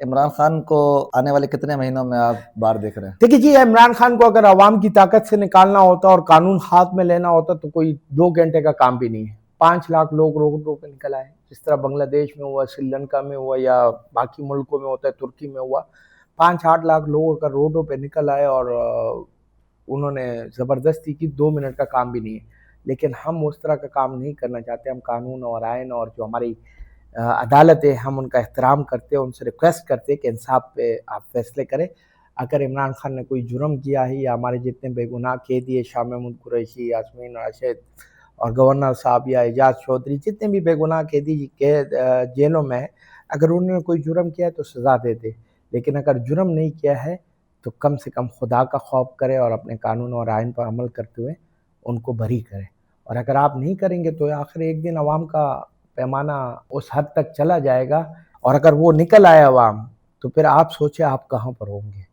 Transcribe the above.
इमरान खान को आने वाले कितने महीनों में आप बाहर देख रहे हैं? देखिए जी, इमरान खान को अगर अवाम की ताकत से निकालना होता और कानून हाथ में लेना होता तो कोई 2 घंटे का काम भी नहीं है। 5 लाख लोग रोडों पे निकल आए, जिस तरह बांग्लादेश में हुआ, श्रीलंका में हुआ या बाकी मुल्कों में होता है, तुर्की में हुआ। 5-8 लाख लोग अगर रोडों पे निकल आए और उन्होंने ज़बरदस्ती की, 2 मिनट का काम भी नहीं है। लेकिन हम उस तरह का काम नहीं करना चाहते। हम कानून और आइन और जो हमारी अदालत है, हम उनका एहतराम करते हैं, उनसे रिक्वेस्ट करते हैं कि इंसाफ पे आप फैसले करें। अगर इमरान खान ने कोई जुर्म किया है या हमारे जितने बेगुनाह कैदी है, शाह महमूद कुरैशी, यास्मीन राशिद और गवर्नर साहब या एजाज चौधरी, जितने भी बेगुनाह कैदी के जेलों में है, अगर उन्होंने कोई जुर्म किया है तो सज़ा दे दे। लेकिन अगर जुर्म नहीं किया है तो कम से कम खुदा का खौफ करे और अपने कानून और आइन पर अमल करते हुए उनको बरी करें। और अगर आप नहीं करेंगे तो आखिर एक दिन अवाम का पैमाना उस हद तक चला जाएगा, और अगर वो निकल आए अवाम, तो फिर आप सोचें आप कहाँ पर होंगे।